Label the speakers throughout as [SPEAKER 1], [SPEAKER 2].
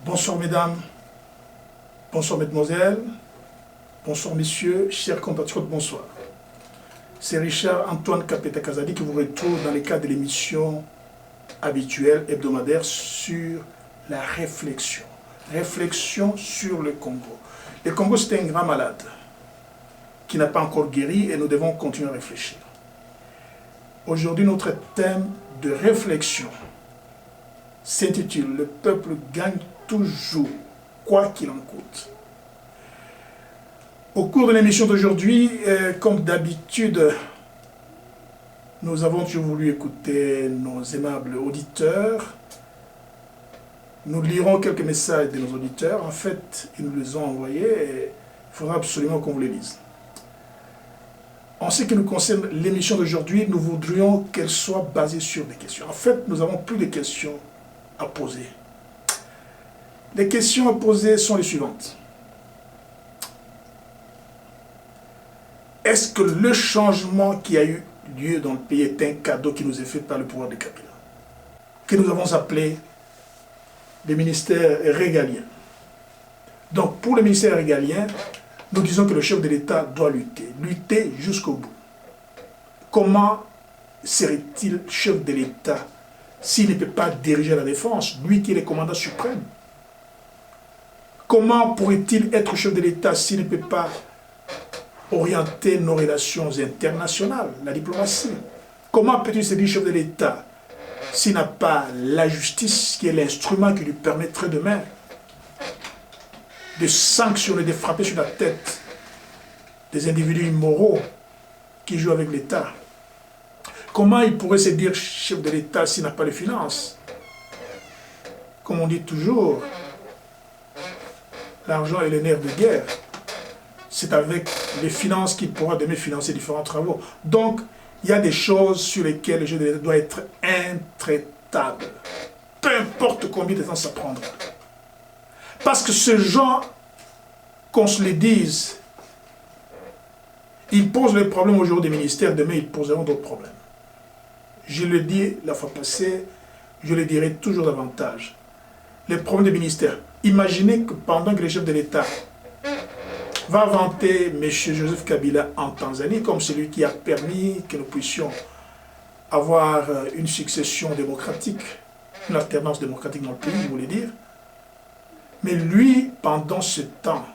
[SPEAKER 1] Bonsoir mesdames, bonsoir mesdemoiselles, bonsoir messieurs, chers compatriotes, bonsoir. C'est Richard Antoine Kapeta Kazadi qui vous retrouve dans le cadre de l'émission habituelle hebdomadaire sur la réflexion. Réflexion sur le Congo. Le Congo, c'est un grand malade qui n'a pas encore guéri et nous devons continuer à réfléchir. Aujourd'hui, notre thème de réflexion s'intitule « Le peuple gagne toujours, quoi qu'il en coûte ». Au cours de l'émission d'aujourd'hui, comme d'habitude, nous avons toujours voulu écouter nos aimables auditeurs. Nous lirons quelques messages de nos auditeurs. En fait, ils nous les ont envoyés et il faudra absolument qu'on vous les lise. En ce qui nous concerne l'émission d'aujourd'hui, nous voudrions qu'elle soit basée sur des questions. En fait, nous avons plus de questions à poser. Les questions à poser sont les suivantes. Est-ce que le changement qui a eu lieu dans le pays est un cadeau qui nous est fait par le pouvoir de Kabila, que nous avons appelé le ministère régalien? Donc, pour le ministère régalien, nous disons que le chef de l'État doit lutter jusqu'au bout. Comment serait-il chef de l'État s'il ne peut pas diriger la défense, lui qui est le commandant suprême? Comment pourrait-il être chef de l'État s'il ne peut pas orienter nos relations internationales, la diplomatie? Comment peut-il se dire chef de l'État s'il n'a pas la justice qui est l'instrument qui lui permettrait demain de sanctionner, de frapper sur la tête des individus immoraux qui jouent avec l'État? Comment il pourrait se dire chef de l'État s'il n'a pas de finances? Comme on dit toujours, l'argent est le nerf de guerre. C'est avec les finances qu'il pourra demain financer différents travaux. Donc, il y a des choses sur lesquelles le chef de l'État doit être intraitable. Peu importe combien de temps ça prendra. Parce que ce genre, qu'on se le dise, ils posent les problèmes aujourd'hui des ministères, demain ils poseront d'autres problèmes. Je le dis la fois passée, je le dirai toujours davantage. Les problèmes des ministères. Imaginez que pendant que le chef de l'État va vanter M. Joseph Kabila en Tanzanie comme celui qui a permis que nous puissions avoir une succession démocratique, une alternance démocratique dans le pays, je voulais dire. Mais lui, pendant ce temps,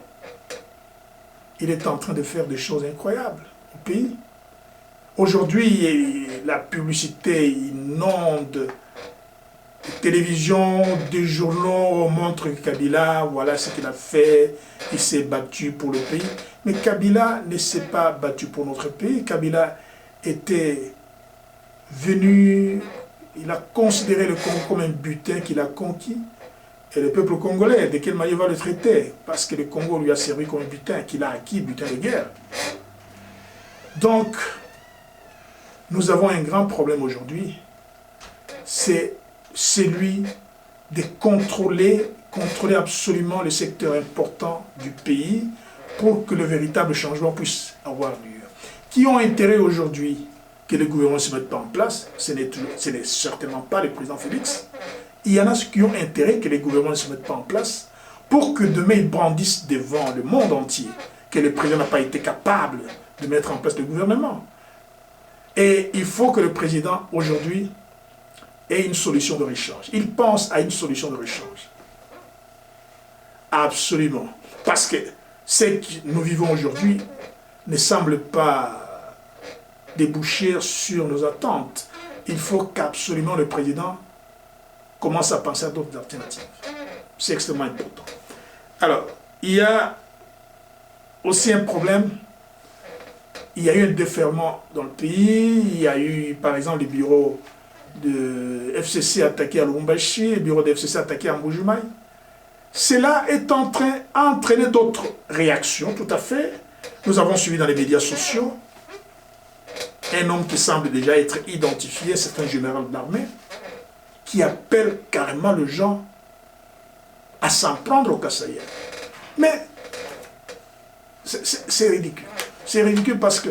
[SPEAKER 1] il est en train de faire des choses incroyables au pays. Aujourd'hui, la publicité inonde de télévision, des journaux montrent que Kabila, voilà ce qu'il a fait, il s'est battu pour le pays. Mais Kabila ne s'est pas battu pour notre pays. Kabila était venu, il a considéré le Congo comme un butin qu'il a conquis. Et le peuple congolais, de quelle manière il va le traiter? Parce que le Congo lui a servi comme un butin qu'il a acquis, butin de guerre. Donc, nous avons un grand problème aujourd'hui. C'est celui de contrôler absolument le secteur important du pays pour que le véritable changement puisse avoir lieu. Qui ont intérêt aujourd'hui que le gouvernement ne se mette pas en place? Ce n'est certainement pas le président Félix. Il y en a qui ont intérêt que les gouvernements ne se mettent pas en place pour que demain ils brandissent devant le monde entier que le président n'a pas été capable de mettre en place le gouvernement. Et il faut que le président aujourd'hui ait une solution de rechange. Il pense à une solution de rechange. Absolument. Parce que ce que nous vivons aujourd'hui ne semble pas déboucher sur nos attentes. Il faut qu'absolument le président commence à penser à d'autres alternatives. C'est extrêmement important. Alors, il y a aussi un problème. Il y a eu un déferlement dans le pays. Il y a eu, par exemple, les bureaux de FCC attaqués à Lubumbashi, les bureaux de FCC attaqués à Mbuji-Mayi. Cela est en train d'entraîner d'autres réactions, tout à fait. Nous avons suivi dans les médias sociaux un homme qui semble déjà être identifié, c'est un général de l'armée, qui appelle carrément les gens à s'en prendre au Kasaïen. Mais c'est ridicule. C'est ridicule parce que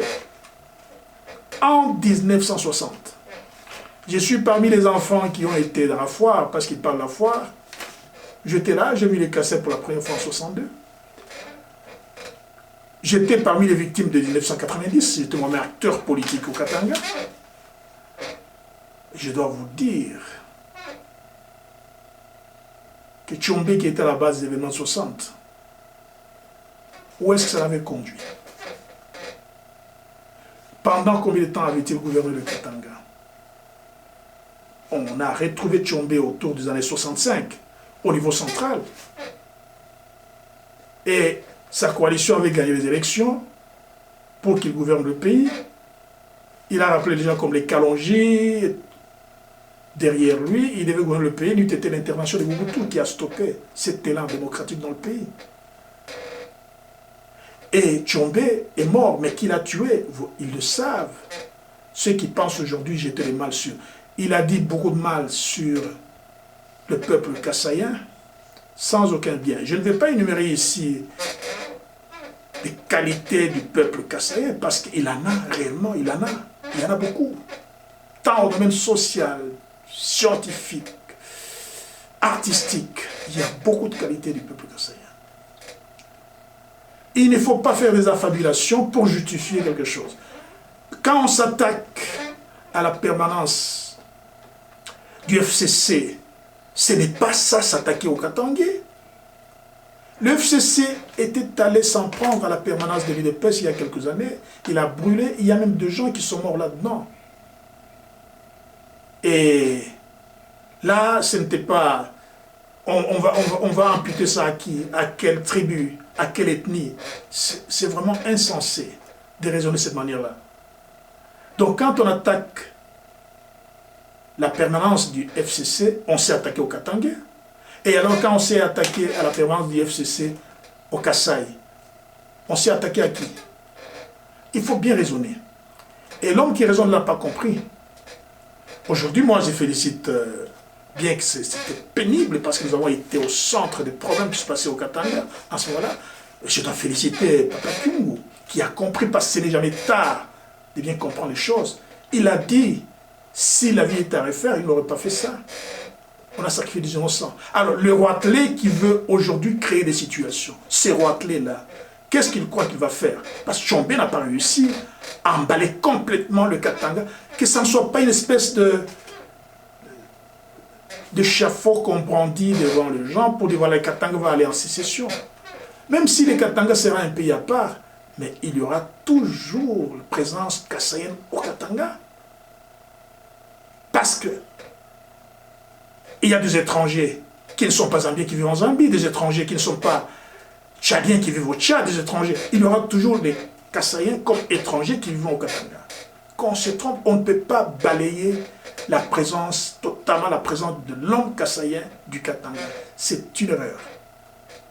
[SPEAKER 1] en 1960, je suis parmi les enfants qui ont été dans la foire, parce qu'ils parlent de la foire, J'étais là, j'ai vu les cassettes pour la première fois en 62. J'étais parmi les victimes de 1990, j'étais moi-même acteur politique au Katanga. Je dois vous dire que Tchombe, qui était à la base des événements 60, où est-ce que ça l'avait conduit? Pendant combien de temps avait-il gouverné le Katanga? On a retrouvé Tchombe autour des années 65, au niveau central. Et sa coalition avait gagné les élections pour qu'il gouverne le pays. Il a rappelé des gens comme les Kalonji. Derrière lui, il devait gouverner le pays. N'eût été l'intervention de Mobutu qui a stoppé cet élan démocratique dans le pays. Et Tchombe est mort, mais qui l'a tué, ils le savent. Ceux qui pensent aujourd'hui jeter le mal sur. Il a dit beaucoup de mal sur le peuple kassaïen, sans aucun bien. Je ne vais pas énumérer ici les qualités du peuple kassaïen, parce qu'il en a réellement, il y en a beaucoup. Tant au domaine social, scientifique, artistique, il y a beaucoup de qualités du peuple kassaïen. Il ne faut pas faire des affabulations pour justifier quelque chose. Quand on s'attaque à la permanence du FCC, ce n'est pas ça s'attaquer au Katangais. Le FCC était allé s'en prendre à la permanence de l'UDPS il y a quelques années. Il a brûlé, il y a même des gens qui sont morts là-dedans. Et là, ce n'était pas... On va imputer ça à qui? À quelle tribu? À quelle ethnie? C'est vraiment insensé de raisonner de cette manière-là. Donc quand on attaque la permanence du FCC, on s'est attaqué au Katangais. Et alors quand on s'est attaqué à la permanence du FCC au Kasaï, on s'est attaqué à qui? Il faut bien raisonner. Et l'homme qui raisonne ne l'a pas compris. Aujourd'hui, moi, je félicite, bien que c'était pénible, parce que nous avons été au centre des problèmes qui se passaient au Katanga, à ce moment-là, je dois féliciter Papa Kungu, qui a compris, parce que ce n'est jamais tard de bien comprendre les choses. Il a dit, si la vie était à refaire, il n'aurait pas fait ça. On a sacrifié des innocents. Alors, le Roatelet qui veut aujourd'hui créer des situations, ces Roatelets-là, qu'est-ce qu'il croit qu'il va faire? Parce que Tchombe n'a pas réussi à emballer complètement le Katanga, que ça ne soit pas une espèce de chafaud qu'on brandit devant les gens pour dire voilà, le Katanga va aller en sécession. Même si le Katanga sera un pays à part, mais il y aura toujours la présence kassaïenne au Katanga. Parce que il y a des étrangers qui ne sont pas zambiens qui vivent en Zambie, des étrangers qui ne sont pas tchadiens qui vivent au Tchad, des étrangers. Il y aura toujours des kassaïens comme étrangers qui vivent au Katanga. Quand on se trompe, on ne peut pas balayer la présence, totalement la présence de l'homme kassaïen du Katanga. C'est une erreur.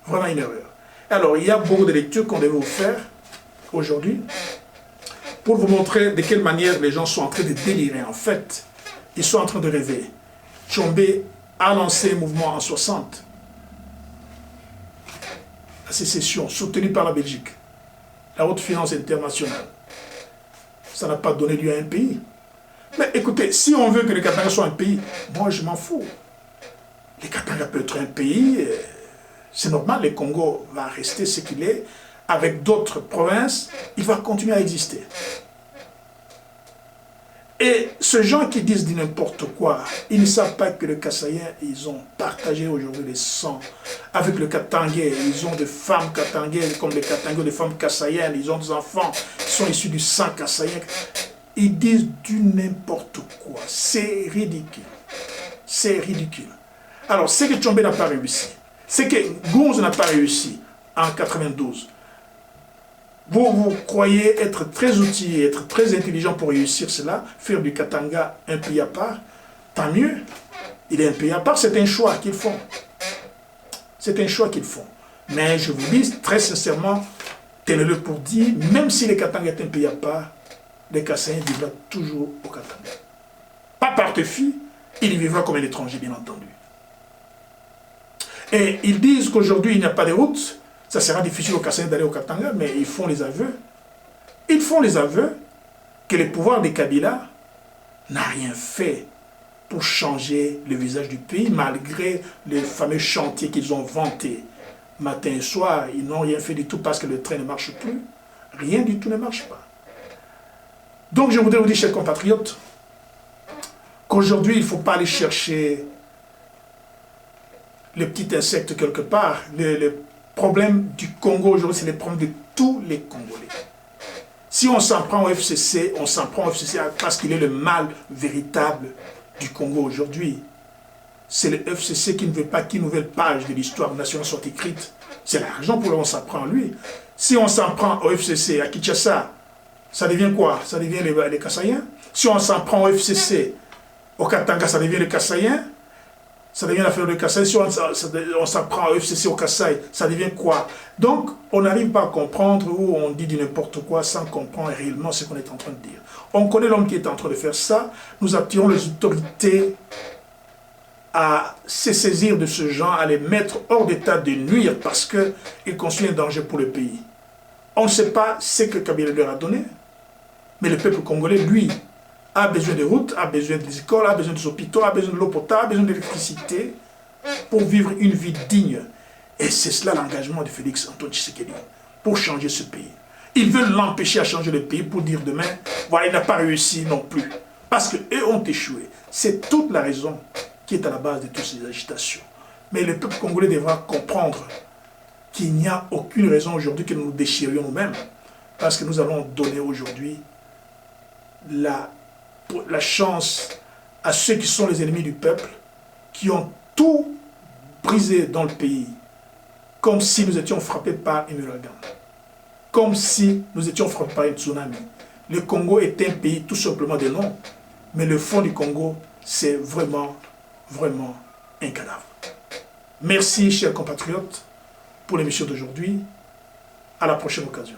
[SPEAKER 1] Vraiment une erreur. Alors, il y a beaucoup de lectures qu'on devait vous faire aujourd'hui pour vous montrer de quelle manière les gens sont en train de délirer. En fait, ils sont en train de rêver. Tchombe a lancé un mouvement en 60. La sécession, soutenue par la Belgique. La haute finance internationale. Ça n'a pas donné lieu à un pays. Mais écoutez, si on veut que le Katanga soit un pays, moi je m'en fous. Le Katanga peut être un pays, c'est normal, le Congo va rester ce qu'il est. Avec d'autres provinces, il va continuer à exister. Et ces gens qui disent du n'importe quoi, ils ne savent pas que les Kassaïens, ils ont partagé aujourd'hui les sangs avec le Katangais. Ils ont des femmes katangaises comme les Katangais, des femmes kassaïennes. Ils ont des enfants qui sont issus du sang kassaïen. Ils disent du n'importe quoi. C'est ridicule. C'est ridicule. Alors, c'est que Tchombe n'a pas réussi. C'est que Gonz n'a pas réussi en 92. Vous croyez être très outillé, être très intelligent pour réussir cela, faire du Katanga un pays à part, tant mieux. Il est un pays à part, c'est un choix qu'ils font. C'est un choix qu'ils font. Mais je vous dis très sincèrement, tenez-le pour dire, même si le Katanga est un pays à part, les Kassaïens vivront toujours au Katanga. Pas par défi, il y vivra comme un étranger, bien entendu. Et ils disent qu'aujourd'hui, il n'y a pas de route. Ça sera difficile aux Kassaïens d'aller au Katanga, mais ils font les aveux. Ils font les aveux que le pouvoir des Kabila n'a rien fait pour changer le visage du pays, malgré les fameux chantiers qu'ils ont vantés matin et soir. Ils n'ont rien fait du tout parce que le train ne marche plus. Rien du tout ne marche pas. Donc je voudrais vous dire, chers compatriotes, qu'aujourd'hui, il ne faut pas aller chercher les petits insectes quelque part. Le problème du Congo aujourd'hui, c'est le problème de tous les Congolais. Si on s'en prend au FCC, on s'en prend au FCC parce qu'il est le mal véritable du Congo aujourd'hui. C'est le FCC qui ne veut pas qu'une nouvelle page de l'histoire nationale soit écrite. C'est la raison pour laquelle on s'en prend à lui. Si on s'en prend au FCC à Kinshasa, ça devient quoi? Ça devient les Kassaïens. Si on s'en prend au FCC au Katanga, ça devient les Kassaïens. Ça devient l'affaire de Kassai. Si on s'en prend au FCC au Kassai, ça devient quoi? Donc, on n'arrive pas à comprendre ou on dit du n'importe quoi sans comprendre réellement ce qu'on est en train de dire. On connaît l'homme qui est en train de faire ça. Nous attirons les autorités à se saisir de ce genre, à les mettre hors d'état de nuire parce qu'ils constituent un danger pour le pays. On ne sait pas ce que Kabila leur a donné, mais le peuple congolais, lui, a besoin de routes, a besoin des écoles, a besoin des hôpitaux, a besoin de l'eau potable, a besoin d'électricité pour vivre une vie digne. Et c'est cela l'engagement de Félix Antoine Tshisekedi pour changer ce pays. Ils veulent l'empêcher à changer le pays pour dire demain, voilà, il n'a pas réussi non plus. Parce qu'eux ont échoué. C'est toute la raison qui est à la base de toutes ces agitations. Mais le peuple congolais devra comprendre qu'il n'y a aucune raison aujourd'hui que nous nous déchirions nous-mêmes. Parce que nous allons donner aujourd'hui la chance à ceux qui sont les ennemis du peuple, qui ont tout brisé dans le pays, comme si nous étions frappés par un ouragan, comme si nous étions frappés par un tsunami. Le Congo est un pays tout simplement de nom, mais le fond du Congo, c'est vraiment, vraiment un cadavre. Merci, chers compatriotes, pour l'émission d'aujourd'hui. À la prochaine occasion.